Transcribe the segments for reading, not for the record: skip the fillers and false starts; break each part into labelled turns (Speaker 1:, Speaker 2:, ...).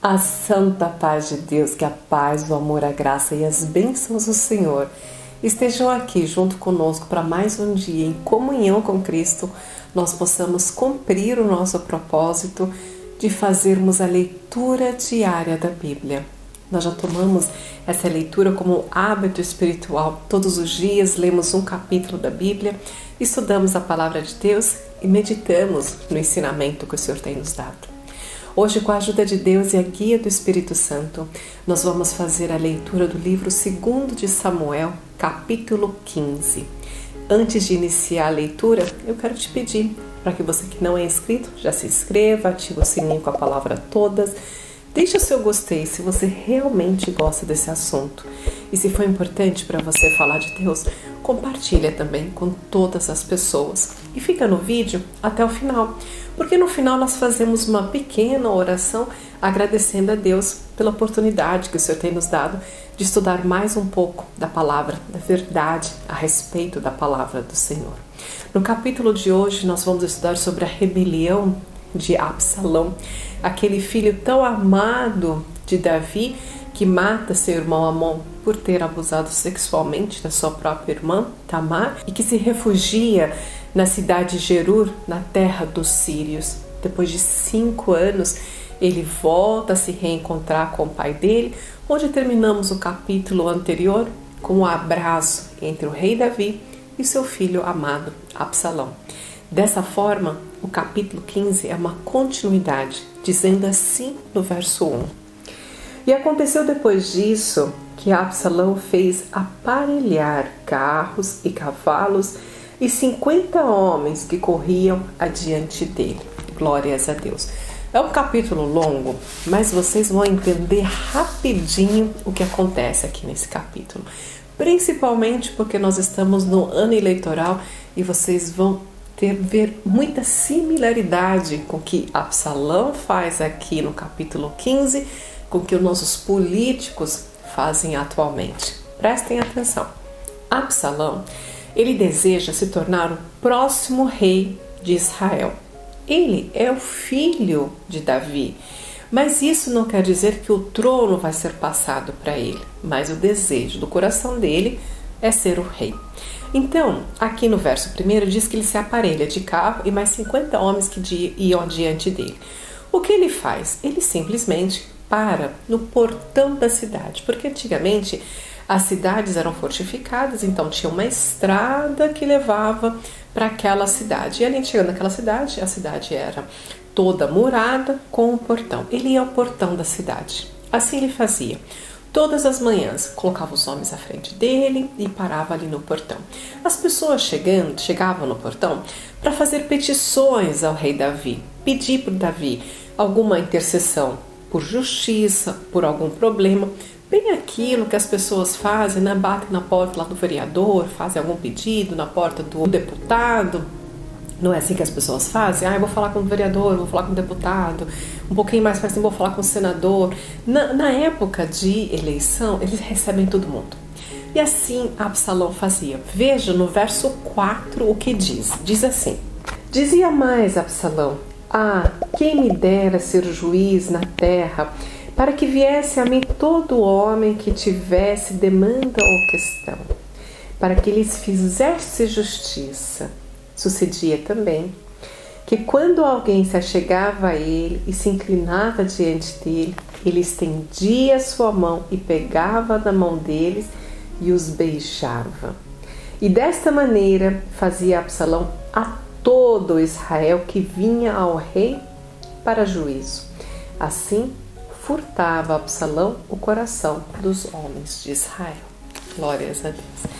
Speaker 1: A santa paz de Deus, que a paz, o amor, a graça e as bênçãos do Senhor estejam aqui junto conosco para mais um dia em comunhão com Cristo, nós possamos cumprir o nosso propósito de fazermos a leitura diária da Bíblia. Nós já tomamos essa leitura como hábito espiritual. Todos os dias lemos um capítulo da Bíblia, estudamos a palavra de Deus e meditamos no ensinamento que o Senhor tem nos dado. Hoje, com a ajuda de Deus e a guia do Espírito Santo, nós vamos fazer a leitura do livro 2 de Samuel, capítulo 15. Antes de iniciar a leitura, eu quero te pedir para que você que não é inscrito, já se inscreva, ative o sininho com a palavra todas, deixe o seu gostei se você realmente gosta desse assunto. E se for importante para você falar de Deus, compartilha também com todas as pessoas. E fica no vídeo até o final, porque no final nós fazemos uma pequena oração agradecendo a Deus pela oportunidade que o Senhor tem nos dado de estudar mais um pouco da palavra, da verdade a respeito da palavra do Senhor. No capítulo de hoje nós vamos estudar sobre a rebelião de Absalão, aquele filho tão amado de Davi que mata seu irmão Amon por ter abusado sexualmente da sua própria irmã Tamar e que se refugia na cidade de Gerur, na terra dos sírios. Depois de 5 anos, ele volta a se reencontrar com o pai dele, onde terminamos o capítulo anterior com um abraço entre o rei Davi e seu filho amado Absalão. Dessa forma, o capítulo 15 é uma continuidade, dizendo assim no verso 1. E aconteceu depois disso que Absalão fez aparelhar carros e cavalos e 50 homens que corriam adiante dele. Glórias a Deus. É um capítulo longo, mas vocês vão entender rapidinho o que acontece aqui nesse capítulo. Principalmente porque nós estamos no ano eleitoral e vocês vão ver muita similaridade com o que Absalão faz aqui no capítulo 15, com o que os nossos políticos fazem atualmente. Prestem atenção. Absalão, ele deseja se tornar o próximo rei de Israel. Ele é o filho de Davi, mas isso não quer dizer que o trono vai ser passado para ele, mas o desejo do coração dele é ser o rei. Então, aqui no verso 1 diz que ele se aparelha de carro e mais 50 homens que iam diante dele. O que ele faz? Ele simplesmente para no portão da cidade, porque antigamente as cidades eram fortificadas, então tinha uma estrada que levava para aquela cidade. E além de chegar naquela cidade, a cidade era toda murada com um portão. Ele ia ao portão da cidade. Assim ele fazia. Todas as manhãs colocava os homens à frente dele e parava ali no portão. As pessoas chegavam no portão para fazer petições ao rei Davi, pedir para Davi alguma intercessão por justiça, por algum problema, bem aquilo que as pessoas fazem, né? Batem na porta lá do vereador, fazem algum pedido na porta do deputado. Não é assim que as pessoas fazem? Eu vou falar com o vereador, vou falar com o deputado, um pouquinho mais para cima vou falar com o senador. Na época de eleição, eles recebem todo mundo. E assim Absalão fazia. Veja no verso 4 o que diz. Diz assim: dizia mais Absalão: quem me dera ser juiz na terra, para que viesse a mim todo homem que tivesse demanda ou questão, para que lhes fizesse justiça. Sucedia também que quando alguém se achegava a ele e se inclinava diante dele, ele estendia sua mão e pegava na mão deles e os beijava. E desta maneira fazia Absalão a todo Israel que vinha ao rei para juízo. Assim, furtava Absalão o coração dos homens de Israel. Glórias a Deus.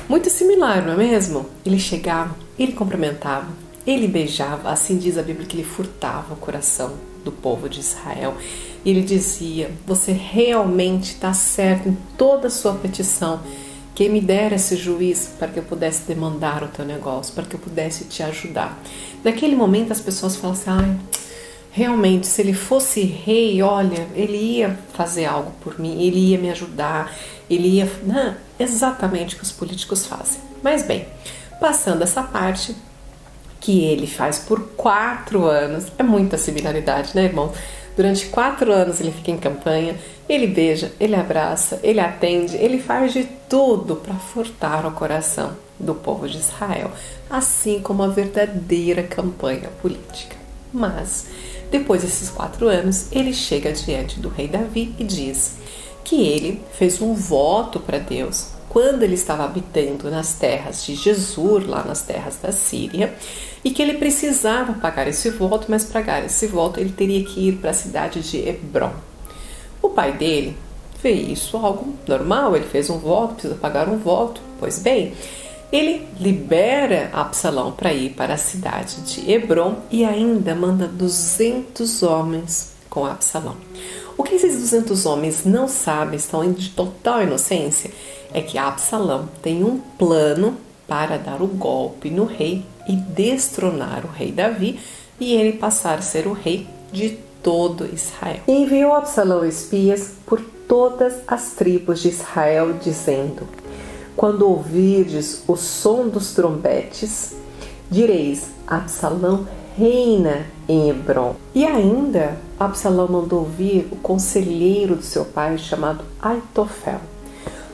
Speaker 1: Muito similar, não é mesmo? Ele chegava, ele cumprimentava, ele beijava, assim diz a Bíblia que ele furtava o coração do povo de Israel. E ele dizia: você realmente está certo em toda a sua petição. Quem me dera esse juiz para que eu pudesse demandar o teu negócio, para que eu pudesse te ajudar. Naquele momento as pessoas falam assim: realmente, se ele fosse rei, olha, ele ia fazer algo por mim, ele ia me ajudar, ele ia... Não, exatamente o que os políticos fazem. Mas bem, passando essa parte, que ele faz por 4 anos, é muita similaridade, né, irmão? Durante 4 anos ele fica em campanha, ele beija, ele abraça, ele atende, ele faz de tudo para furtar o coração do povo de Israel, assim como a verdadeira campanha política. Mas, depois desses 4 anos, ele chega diante do rei Davi e diz que ele fez um voto para Deus quando ele estava habitando nas terras de Jesur, lá nas terras da Síria, e que ele precisava pagar esse voto, mas para pagar esse voto ele teria que ir para a cidade de Hebrom. O pai dele vê isso algo normal, ele fez um voto, precisa pagar um voto. Pois bem, ele libera Absalão para ir para a cidade de Hebrom e ainda manda 200 homens com Absalão. O que esses 200 homens não sabem, estão em total inocência, é que Absalão tem um plano para dar o golpe no rei e destronar o rei Davi e ele passar a ser o rei de todo Israel. E enviou Absalão espias por todas as tribos de Israel, dizendo: quando ouvirdes o som dos trombetes, direis: Absalão reina em Hebrom. E ainda Absalão mandou ouvir o conselheiro do seu pai, chamado Aitofel.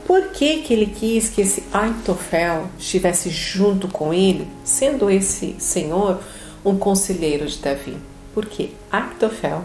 Speaker 1: Por que ele quis que esse Aitofel estivesse junto com ele, sendo esse senhor um conselheiro de Davi? Porque Aitofel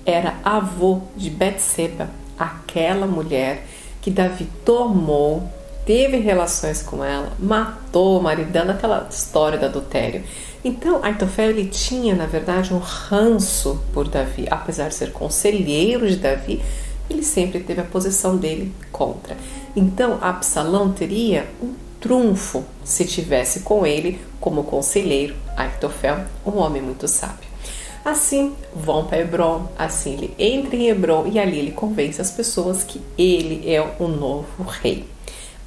Speaker 1: era avô de Betseba, aquela mulher que Davi tomou, teve relações com ela, matou o marido dela, aquela história do adultério. Então, Aitofel, ele tinha, na verdade, um ranço por Davi. Apesar de ser conselheiro de Davi, ele sempre teve a posição dele contra. Então, Absalão teria um trunfo se tivesse com ele como conselheiro Aitofel, um homem muito sábio. Assim, vão para Hebrom, assim ele entra em Hebrom e ali ele convence as pessoas que ele é o novo rei.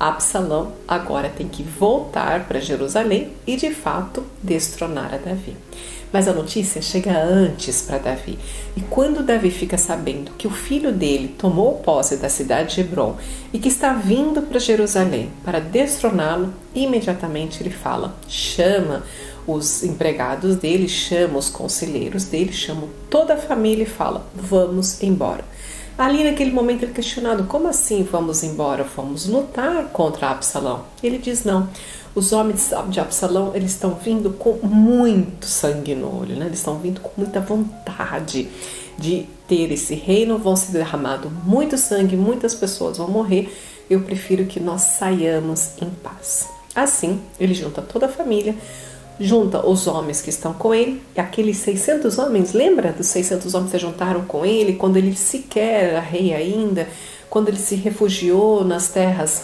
Speaker 1: Absalão agora tem que voltar para Jerusalém e, de fato, destronar a Davi. Mas a notícia chega antes para Davi. E quando Davi fica sabendo que o filho dele tomou posse da cidade de Hebrom e que está vindo para Jerusalém para destroná-lo, imediatamente ele fala, chama os empregados dele, chama os conselheiros dele, chama toda a família e fala: vamos embora. Ali naquele momento ele é questionado: como assim vamos embora? Vamos lutar contra Absalão. Ele diz: não, os homens de Absalão, eles estão vindo com muito sangue no olho, né? Eles estão vindo com muita vontade de ter esse reino, vão ser derramado muito sangue, muitas pessoas vão morrer, eu prefiro que nós saiamos em paz. Assim, ele junta toda a família, junta os homens que estão com ele, aqueles 600 homens, lembra dos 600 homens que se juntaram com ele, quando ele sequer era rei ainda, quando ele se refugiou nas terras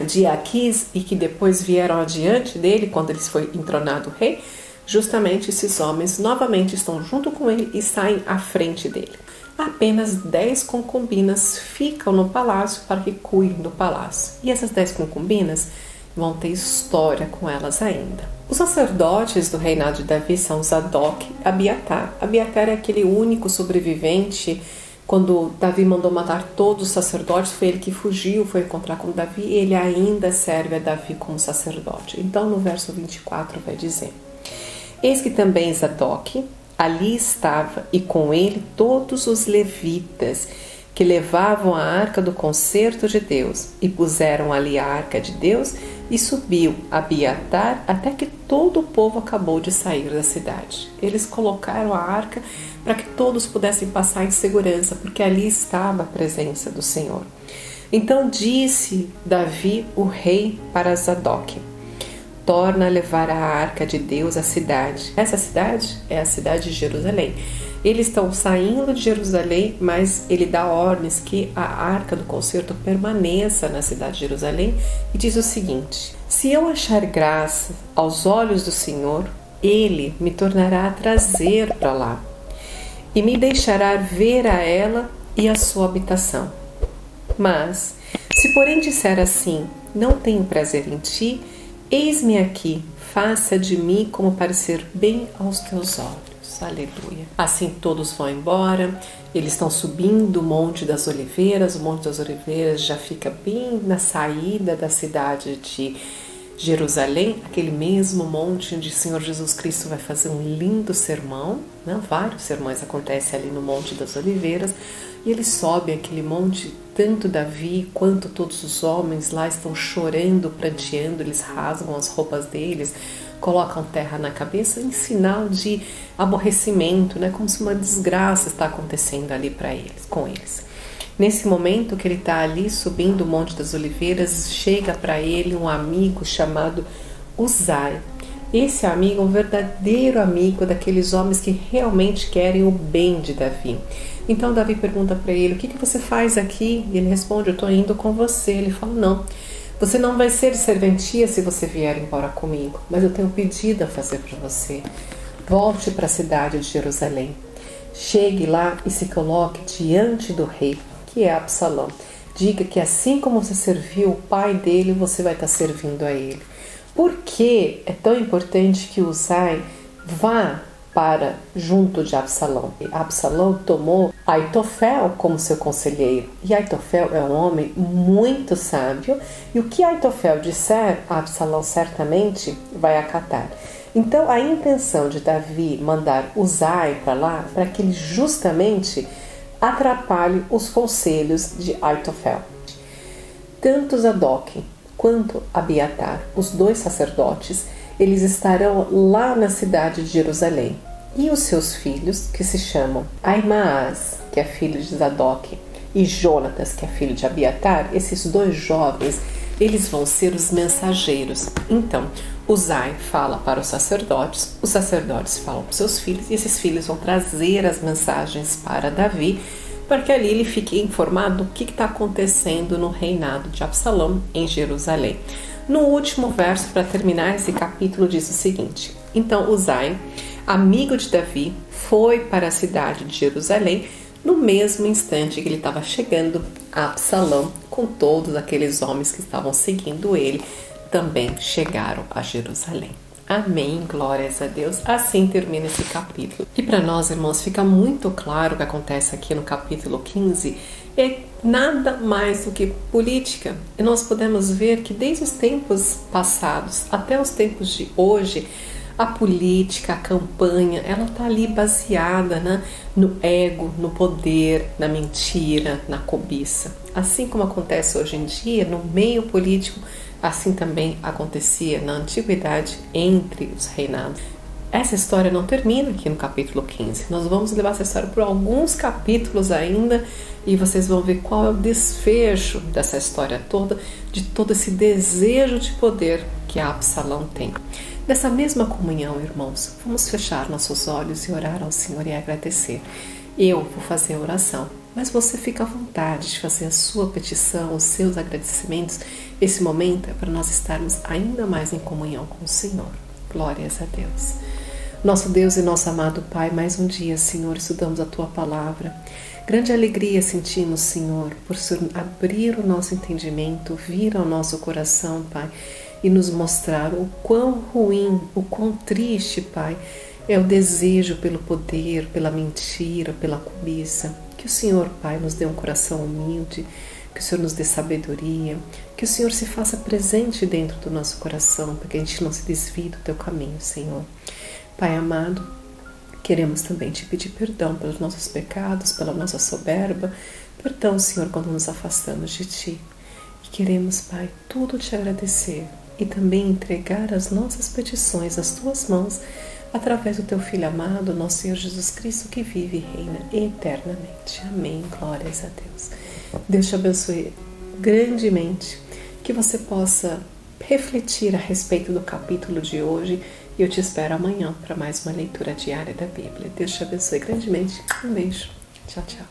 Speaker 1: de Aquis e que depois vieram adiante dele, quando ele foi entronado rei, justamente esses homens novamente estão junto com ele e saem à frente dele. Apenas 10 concubinas ficam no palácio para que cuidem do palácio. E essas 10 concubinas vão ter história com elas ainda. Os sacerdotes do reinado de Davi são Zadok e Abiatar. Abiatar é aquele único sobrevivente. Quando Davi mandou matar todos os sacerdotes, foi ele que fugiu, foi encontrar com Davi, e ele ainda serve a Davi como sacerdote. Então, no verso 24 vai dizer: eis que também Zadok ali estava, e com ele todos os levitas, que levavam a arca do concerto de Deus, e puseram ali a arca de Deus, e subiu Abiatar até que todo o povo acabou de sair da cidade. Eles colocaram a arca para que todos pudessem passar em segurança, porque ali estava a presença do Senhor. Então disse Davi, o rei, para Zadok: torna a levar a arca de Deus à cidade. Essa cidade é a cidade de Jerusalém. Eles estão saindo de Jerusalém, mas ele dá ordens que a arca do concerto permaneça na cidade de Jerusalém e diz o seguinte: se eu achar graça aos olhos do Senhor, ele me tornará a trazer para lá e me deixará ver a ela e a sua habitação. Mas, se porém disser assim: não tenho prazer em ti, eis-me aqui, faça de mim como parecer bem aos teus olhos. Aleluia. Assim todos vão embora, eles estão subindo o Monte das Oliveiras. O Monte das Oliveiras já fica bem na saída da cidade de Jerusalém, aquele mesmo monte onde o Senhor Jesus Cristo vai fazer um lindo sermão, né? Vários sermões acontecem ali no Monte das Oliveiras, e ele sobe aquele monte, tanto Davi quanto todos os homens lá estão chorando, pranteando, eles rasgam as roupas deles, colocam terra na cabeça em sinal de aborrecimento, né? Como se uma desgraça está acontecendo ali para eles, com eles. Nesse momento que ele está ali subindo o Monte das Oliveiras, chega para ele um amigo chamado Uzai. Esse amigo é um verdadeiro amigo daqueles homens que realmente querem o bem de Davi. Então Davi pergunta para ele: o que você faz aqui? E ele responde: eu estou indo com você. Ele fala: não, você não vai ser serventia se você vier embora comigo, mas eu tenho um pedido a fazer para você. Volte para a cidade de Jerusalém. Chegue lá e se coloque diante do rei, que é Absalão. Diga que assim como você serviu o pai dele, você vai estar servindo a ele. Por que é tão importante que Uzai vá para junto de Absalão? Absalão tomou Aitofel como seu conselheiro. E Aitofel é um homem muito sábio. E o que Aitofel disser, Absalão certamente vai acatar. Então a intenção de Davi mandar Uzai para lá, para que ele justamente atrapalhe os conselhos de Aitofel. Tanto Zadok quanto Abiatar, os dois sacerdotes, eles estarão lá na cidade de Jerusalém. E os seus filhos, que se chamam Aimaas, que é filho de Zadok, e Jonatas, que é filho de Abiatar, esses dois jovens, eles vão ser os mensageiros. Então, Uzai fala para os sacerdotes falam para os seus filhos, e esses filhos vão trazer as mensagens para Davi, para que ali ele fique informado do que está acontecendo no reinado de Absalão em Jerusalém. No último verso, para terminar esse capítulo, diz o seguinte: então Uzai, amigo de Davi, foi para a cidade de Jerusalém no mesmo instante que ele estava chegando a Absalão, com todos aqueles homens que estavam seguindo ele, também chegaram a Jerusalém. Amém, glórias a Deus. Assim termina esse capítulo. E para nós, irmãos, fica muito claro o que acontece aqui no capítulo 15. É nada mais do que política. E nós podemos ver que desde os tempos passados até os tempos de hoje, a política, a campanha, ela está ali baseada, né, no ego, no poder, na mentira, na cobiça. Assim como acontece hoje em dia no meio político, assim também acontecia na antiguidade entre os reinados. Essa história não termina aqui no capítulo 15. Nós vamos levar essa história por alguns capítulos ainda e vocês vão ver qual é o desfecho dessa história toda, de todo esse desejo de poder que Absalão tem. Dessa mesma comunhão, irmãos, vamos fechar nossos olhos e orar ao Senhor e agradecer. Eu vou fazer a oração, mas você fica à vontade de fazer a sua petição, os seus agradecimentos. Esse momento é para nós estarmos ainda mais em comunhão com o Senhor. Glórias a Deus. Nosso Deus e nosso amado Pai, mais um dia, Senhor, estudamos a Tua Palavra. Grande alegria sentimos, Senhor, por abrir o nosso entendimento, vir ao nosso coração, Pai, e nos mostrar o quão ruim, o quão triste, Pai, é o desejo pelo poder, pela mentira, pela cobiça. Que o Senhor, Pai, nos dê um coração humilde, que o Senhor nos dê sabedoria, que o Senhor se faça presente dentro do nosso coração, para que a gente não se desvie do Teu caminho, Senhor. Pai amado, queremos também Te pedir perdão pelos nossos pecados, pela nossa soberba, perdão, Senhor, quando nos afastamos de Ti. E queremos, Pai, tudo Te agradecer e também entregar as nossas petições às Tuas mãos, através do Teu Filho amado, nosso Senhor Jesus Cristo, que vive e reina eternamente. Amém. Glórias a Deus. Deus te abençoe grandemente, que você possa refletir a respeito do capítulo de hoje, e eu te espero amanhã para mais uma leitura diária da Bíblia. Deus te abençoe grandemente. Um beijo. Tchau, tchau.